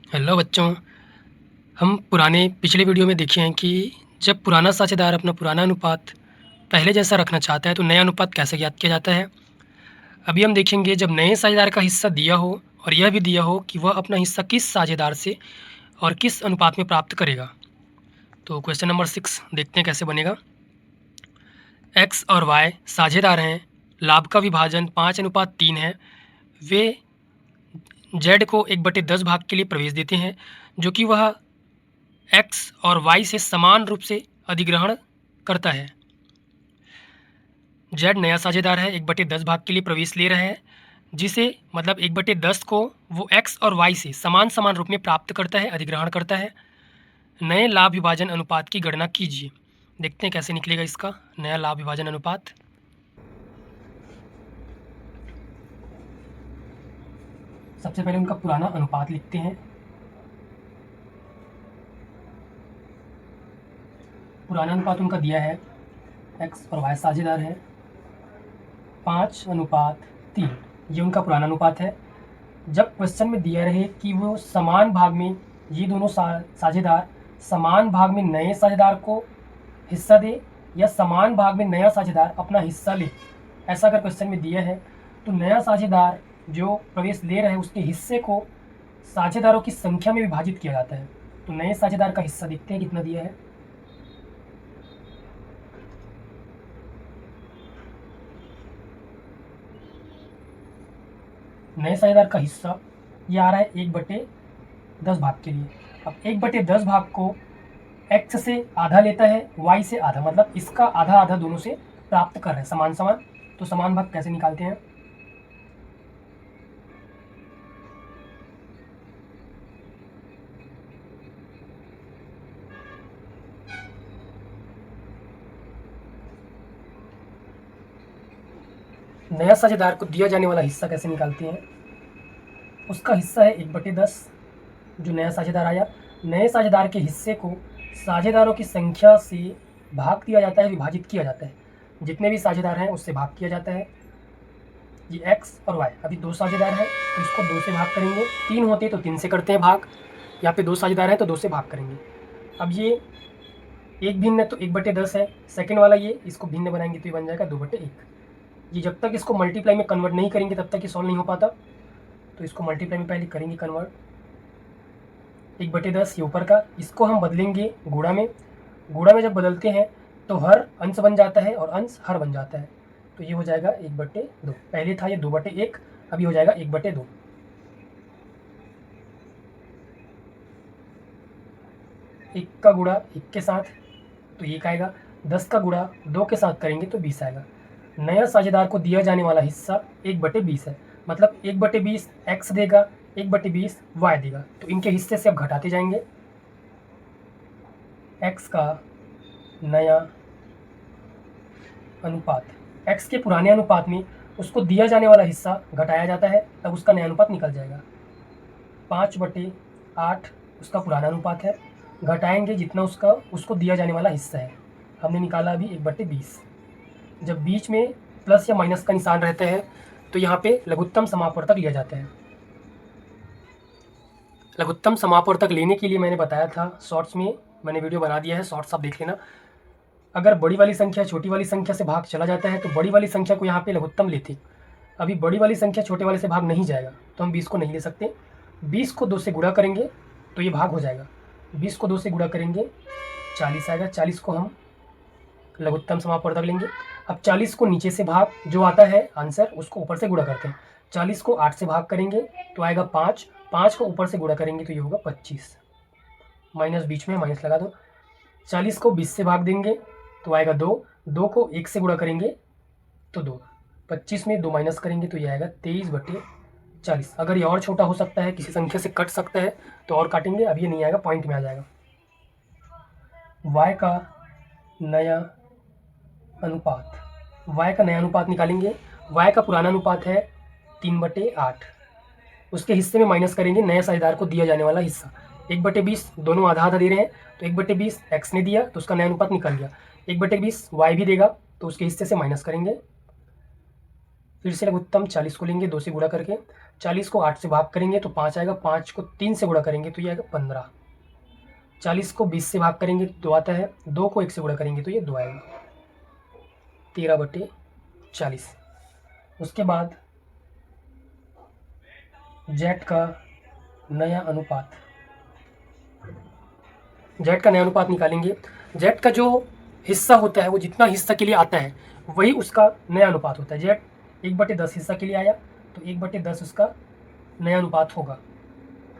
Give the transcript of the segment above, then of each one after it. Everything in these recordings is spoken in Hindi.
हेलो बच्चों। हम पिछले वीडियो में देखे हैं कि जब पुराना साझेदार अपना पुराना अनुपात पहले जैसा रखना चाहता है तो नया अनुपात कैसे ज्ञात किया जाता है। अभी हम देखेंगे जब नए साझेदार का हिस्सा दिया हो और यह भी दिया हो कि वह अपना हिस्सा किस साझेदार से और किस अनुपात में प्राप्त करेगा। तो क्वेश्चन नंबर 6 देखते हैं कैसे बनेगा। एक्स और वाई साझेदार हैं, लाभ का विभाजन 5:3 है। वे जेड को 1/10 भाग के लिए प्रवेश देते हैं जो कि वह एक्स और वाई से समान रूप से अधिग्रहण करता है। जेड नया साझेदार है, 1/10 भाग के लिए प्रवेश ले रहा है, जिसे मतलब 1/10 को वो एक्स और वाई से समान समान रूप में प्राप्त करता है, अधिग्रहण करता है। नए लाभ विभाजन अनुपात की गणना कीजिए। देखते हैं कैसे निकलेगा इसका नया लाभ विभाजन अनुपात। सबसे पहले उनका पुराना अनुपात लिखते हैं। पुराना अनुपात उनका दिया है, एक्स और वाई साझेदार है, 5:3। ये उनका पुराना अनुपात है। जब क्वेश्चन में दिया रहे कि वो समान भाग में ये दोनों साझेदार समान भाग में नए साझेदार को हिस्सा दे या समान भाग में नया साझेदार अपना हिस्सा ले, ऐसा अगर क्वेश्चन में दिया है तो नया साझेदार जो प्रवेश ले रहा है उसके हिस्से को साझेदारों की संख्या में विभाजित किया जाता है। तो नए साझेदार का हिस्सा देखते हैं कितना दिया है। नए साझेदार का हिस्सा ये आ रहा है 1/10 भाग के लिए। अब 1/10 भाग को एक्स से आधा लेता है, वाई से आधा, मतलब इसका आधा आधा दोनों से प्राप्त कर रहे हैं समान समान। तो समान भाग कैसे निकालते हैं। नया साझेदार को दिया जाने वाला हिस्सा कैसे निकालते हैं। उसका हिस्सा है 1/10 जो नया साझेदार आया। नए साझेदार के हिस्से को साझेदारों की संख्या से भाग दिया जाता है, विभाजित किया जाता है। जितने भी साझेदार हैं उससे भाग किया जाता है। ये एक्स और वाई, अभी 2 साझेदार हैं तो इसको 2 से भाग करेंगे। 3 होते तो 3 से करते हैं भाग। यहाँ पे 2 साझेदार हैं तो 2 से भाग करेंगे। अब ये एक भिन्न है तो 1/10 है। सेकेंड वाला ये इसको भिन्न बनाएंगे तो ये बन जाएगा 2/1। ये जब तक इसको मल्टीप्लाई में कन्वर्ट नहीं करेंगे तब तक ये सॉल्व नहीं हो पाता। तो इसको मल्टीप्लाई में पहले करेंगे कन्वर्ट। 1/10 ये ऊपर का, इसको हम बदलेंगे गुणा में। गुणा में जब बदलते हैं तो हर अंश बन जाता है और अंश हर बन जाता है। तो ये हो जाएगा 1/2। पहले था ये 2/1, अभी हो जाएगा 1/2। एक का गुणा 1 के साथ तो 1 आएगा। 10 का गुणा 2 के साथ करेंगे तो 20 आएगा। नया साझेदार को दिया जाने वाला हिस्सा 1/20 है, मतलब 1/20 एक्स देगा, 1/20 वाई देगा। तो इनके हिस्से से अब घटाते जाएंगे। एक्स का नया अनुपात, एक्स के पुराने अनुपात में उसको दिया जाने वाला हिस्सा घटाया जाता है, तब उसका नया अनुपात निकल जाएगा। 5/8 उसका पुराना अनुपात है, घटाएंगे जितना उसको दिया जाने वाला हिस्सा है। हमने निकाला अभी 1/20। जब बीच में प्लस या माइनस का निशान रहता है तो यहाँ पे लघुत्तम समापवर्तक लिया जाता है। लघुत्तम समापवर्तक लेने के लिए मैंने बताया था, शॉर्ट्स में मैंने वीडियो बना दिया है, शॉर्ट्स आप देख लेना। अगर बड़ी वाली संख्या छोटी वाली संख्या से भाग चला जाता है तो बड़ी वाली संख्या को यहाँ पे लघुत्तम लेते। अभी बड़ी वाली संख्या छोटे वाले से भाग नहीं जाएगा तो हम 20 को नहीं ले सकते। 20 को 2 से गुणा करेंगे तो ये भाग हो जाएगा। 20 को 2 से गुणा करेंगे 40 आएगा। 40 को हम लघुत्तम समापवर्तक लेंगे। अब 40 को नीचे से भाग जो आता है आंसर उसको ऊपर से गुणा करते हैं। 40 को 8 से भाग करेंगे तो आएगा 5। 5 को ऊपर से गुणा करेंगे तो ये होगा 25। माइनस बीच में माइनस लगा दो। 40 को 20 से भाग देंगे तो आएगा 2। 2 को 1 से गुणा करेंगे तो 2। 25 में 2 माइनस करेंगे तो ये आएगा 23/40। अगर ये और छोटा हो सकता है, किसी संख्या से कट सकता है तो और काटेंगे। अब ये नहीं आएगा, पॉइंट में आ जाएगा। y का नया अनुपात, y का नया अनुपात निकालेंगे। y का पुराना अनुपात है 3/8। उसके हिस्से में माइनस करेंगे नए साझेदार को दिया जाने वाला हिस्सा। 1/20 दोनों आधा आधा दे रहे हैं तो 1/20 एक्स ने दिया तो उसका नया अनुपात निकल गया। 1/20 वाई भी देगा तो उसके हिस्से से माइनस करेंगे। फिर से लघुत्तम 40 को लेंगे 2 से गुणा करके, 40 को 8 से भाग करेंगे तो 5 आएगा, 5 को 3 से गुणा करेंगे तो ये आएगा 15, 40 को 20 से भाग करेंगे तो 2 आता है, 2 को 1 से गुणा करेंगे तो ये 2 आएगा, 13/40। उसके बाद जेड का नया अनुपात, जेड का नया अनुपात निकालेंगे। जेड का जो हिस्सा होता है वो जितना हिस्सा के लिए आता है वही उसका नया अनुपात होता है। जेड 1/10 हिस्सा के लिए आया तो 1/10 उसका नया अनुपात होगा।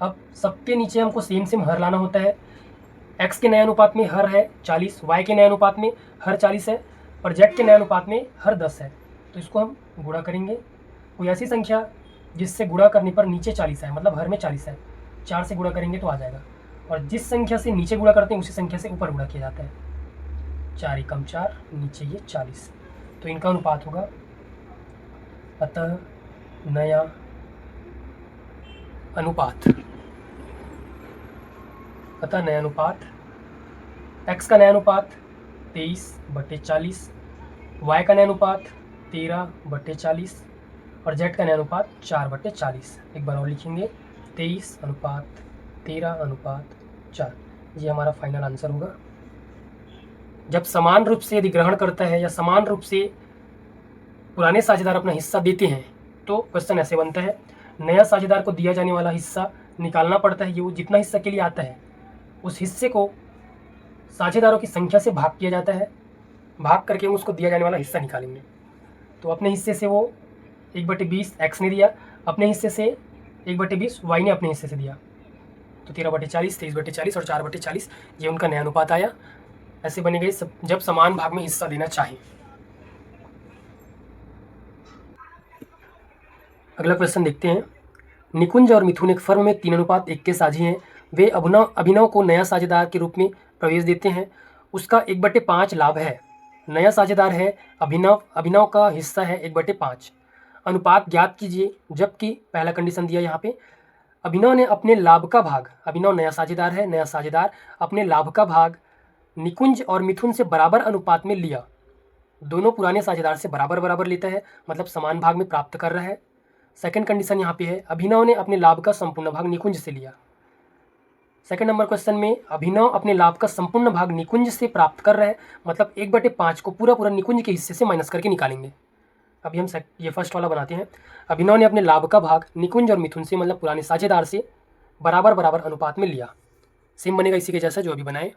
अब सबके नीचे हमको सेम सेम हर लाना होता है। एक्स के नए अनुपात में हर है 40, वाई के नए अनुपात में हर 40 है और जेड के नए अनुपात में हर 10 है। तो इसको हम गुणा करेंगे। कोई ऐसी संख्या जिससे गुणा करने पर नीचे 40 है, मतलब हर में 40 है, 4 से गुणा करेंगे तो आ जाएगा। और जिस संख्या से नीचे गुणा करते हैं उसी संख्या से ऊपर गुणा किया जाता है। 4 एकम 4, नीचे ये 40, तो इनका अनुपात होगा। अतः नया अनुपात, अतः नया अनुपात, एक्स का नया अनुपात 23/40, वाई का नया अनुपात 13/40 और जेड का नया अनुपात 4/40। एक बार और लिखेंगे 23:13:4। ये हमारा फाइनल आंसर होगा। जब समान रूप से यदि ग्रहण करता है या समान रूप से पुराने साझेदार अपना हिस्सा देते हैं तो क्वेश्चन ऐसे बनता है, नया साझेदार को दिया जाने वाला हिस्सा निकालना पड़ता है। ये वो जितना हिस्सा के लिए आता है उस हिस्से को साझेदारों की संख्या से भाग किया जाता है, भाग करके हम उसको दिया जाने वाला हिस्सा निकालेंगे। तो अपने हिस्से से वो 1/20 एक्स ने दिया, अपने हिस्से से 1/20 वाई ने अपने हिस्से से दिया, तो 13/40, 23/40 और 4/40 ये उनका नया अनुपात आया। ऐसे बनेंगे जब समान भाग में हिस्सा देना चाहे। अगला क्वेश्चन देखते हैं। निकुंज और मिथुन एक फर्म में 3:1 के साझी हैं। वे अभिनव को नया साझेदार के रूप में प्रवेश देते हैं। उसका 1/5 लाभ है। नया साझेदार है अभिनव का हिस्सा है 1/5। अनुपात ज्ञात कीजिए। जबकि पहला कंडीशन दिया यहाँ पे, अभिनव ने अपने लाभ का भाग, अभिनव नया साझेदार है, नया साझेदार अपने लाभ का भाग निकुंज और मिथुन से बराबर अनुपात में लिया। दोनों पुराने साझेदार से बराबर बराबर लेता है, मतलब समान भाग में प्राप्त कर रहा है। सेकंड कंडीशन यहाँ पे है, अभिनव ने अपने लाभ का संपूर्ण भाग निकुंज से लिया। सेकंड नंबर क्वेश्चन में अभिनव अपने लाभ का संपूर्ण भाग निकुंज से प्राप्त कर रहा है, मतलब 1/5 को पूरा पूरा निकुंज के हिस्से से माइनस करके निकालेंगे। अभी हम ये फर्स्ट वाला बनाते हैं। अभिनव ने अपने लाभ का भाग निकुंज और मिथुन से, मतलब पुराने साझेदार से बराबर बराबर अनुपात में लिया। सेम बनेगा इसी के जैसा जो अभी बनाए।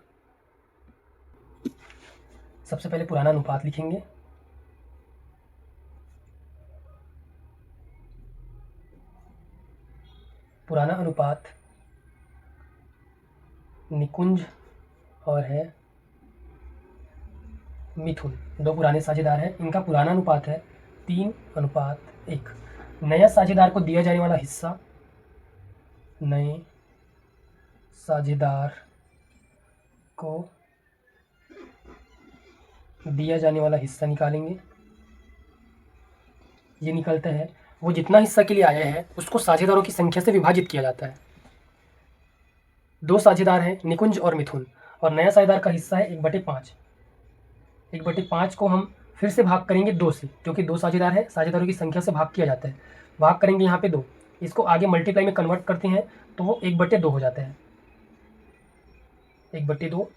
सबसे पहले पुराना अनुपात लिखेंगे। पुराना अनुपात निकुंज और है मिथुन, दो पुराने साझेदार हैं। इनका पुराना अनुपात है 3:1। नया साझेदार को दिया जाने वाला हिस्सा, नए साझेदार को दिया जाने वाला हिस्सा निकालेंगे। ये निकलता है, वो जितना हिस्सा के लिए आया है उसको साझेदारों की संख्या से विभाजित किया जाता है। दो साझेदार हैं निकुंज और मिथुन, और नया साझेदार का हिस्सा है 1/5। 1/5 को हम फिर से भाग करेंगे 2 से, क्योंकि दो साझेदार है, साझेदारों की संख्या से भाग किया जाता है। भाग करेंगे यहाँ पे 2, इसको आगे मल्टीप्लाई में कन्वर्ट करते हैं तो वो 1/2 हो जाता है। 1/2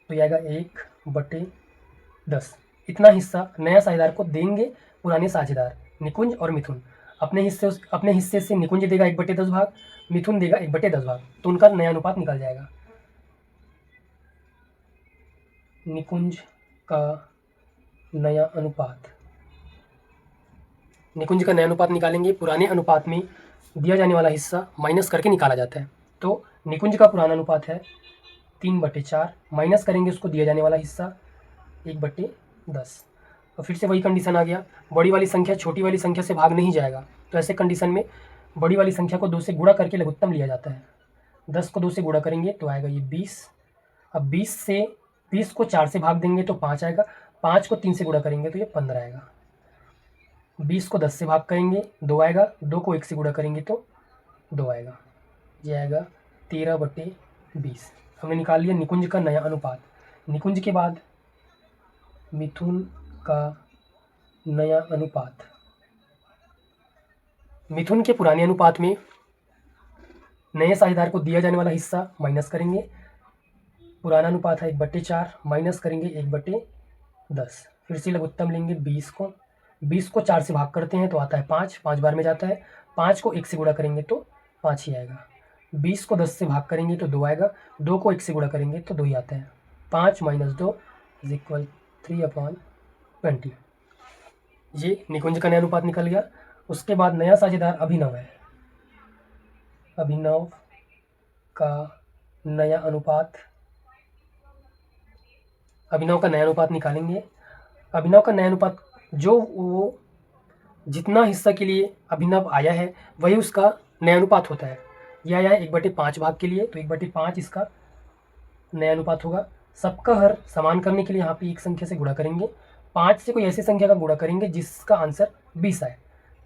तो ये आएगा 1/10। इतना हिस्सा नया साझेदार को देंगे पुराने साझेदार निकुंज और मिथुन। अपने हिस्से से निकुंज देगा 1/10 भाग, मिथुन देगा 1/10 भाग, तो उनका नया अनुपात निकल जाएगा। निकुंज का नया अनुपात, निकुंज का नया अनुपात निकालेंगे। पुराने अनुपात में दिया जाने वाला हिस्सा माइनस करके निकाला जाता है। तो निकुंज का पुराना अनुपात है 3/4, माइनस करेंगे उसको दिया जाने वाला हिस्सा 1/10। तो फिर से वही कंडीशन आ गया, बड़ी वाली संख्या छोटी वाली संख्या से भाग नहीं जाएगा। तो ऐसे कंडीशन में बड़ी वाली संख्या को 2 से गुणा करके लघुत्तम लिया जाता है। 10 को 2 से गुणा करेंगे तो आएगा ये 20। अब 20 को 4 से भाग देंगे तो 5 आएगा। 5 को 3 से गुणा करेंगे तो ये 15 आएगा। 20 को 10 से भाग करेंगे 2 आएगा। 2 को 1 से गुणा करेंगे तो 2 आएगा। ये आएगा 13/20। हमने निकाल लिया निकुंज का नया अनुपात। निकुंज के बाद मिथुन का नया अनुपात, मिथुन के पुराने अनुपात में नए साझेदार को दिया जाने वाला हिस्सा माइनस करेंगे। पुराना अनुपात है 1/4, माइनस करेंगे 1/10। फिर से लघुत्तम लेंगे 20 को, 20 को 4 से भाग करते हैं तो आता है 5, 5 बार में जाता है। 5 को 1 से गुणा करेंगे तो 5 ही आएगा। 20 को 10 से भाग करेंगे तो 2 आएगा। 2 को 1 से गुणा करेंगे तो 2 ही आता है। 5 - 2 = 3/20। ये निकुंज का नया अनुपात निकल गया। उसके बाद नया साझेदार अभिनव है। अभिनव का नया अनुपात, अभिनव का नया अनुपात निकालेंगे। अभिनव का नया अनुपात जो वो जितना हिस्सा के लिए अभिनव आया है वही उसका नया अनुपात होता है। यह आया है 1/5 भाग के लिए, तो 1/5 इसका नया अनुपात होगा। सबका हर समान करने के लिए यहाँ पे एक संख्या से गुणा करेंगे। 5 से कोई ऐसी संख्या का गुणा करेंगे जिसका आंसर 20 आए।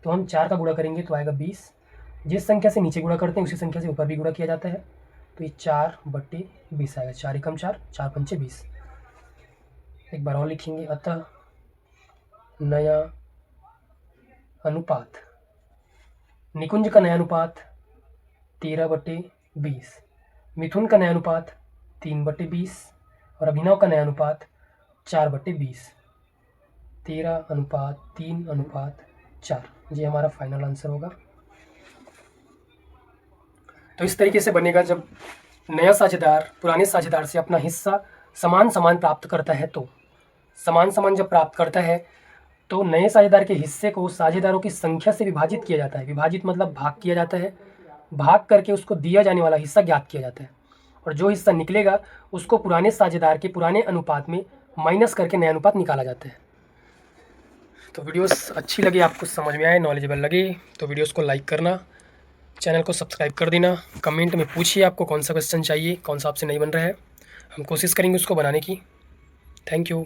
तो हम 4 का गुणा करेंगे तो आएगा 20। जिस संख्या से नीचे गुणा करते हैं उसी संख्या से ऊपर भी गुणा किया जाता है। तो ये 4/20 आएगा। 4 एकम 4, 4 पंचे 20। एक बार और लिखेंगे। अतः नया अनुपात, निकुंज का नया अनुपात 13/20, मिथुन का नया अनुपात 3/20 और अभिनव का नया अनुपात 4/20। 13:3:4, ये हमारा फाइनल आंसर होगा। तो इस तरीके से बनेगा जब नया साझेदार पुराने साझेदार से अपना हिस्सा समान समान प्राप्त करता है। तो समान समान जब प्राप्त करता है तो नए साझेदार के हिस्से को साझेदारों की संख्या से विभाजित किया जाता है। विभाजित मतलब भाग किया जाता है। भाग करके उसको दिया जाने वाला हिस्सा ज्ञात किया जाता है और जो हिस्सा निकलेगा उसको पुराने साझेदार के पुराने अनुपात में माइनस करके नया अनुपात निकाला जाता है। तो वीडियोस अच्छी लगी, आपको समझ में आए, नॉलेजेबल लगे तो वीडियोस को लाइक करना, चैनल को सब्सक्राइब कर देना। कमेंट में पूछिए आपको कौन सा क्वेश्चन चाहिए, कौन सा आपसे नहीं बन रहा है, हम कोशिश करेंगे उसको बनाने की। Thank you.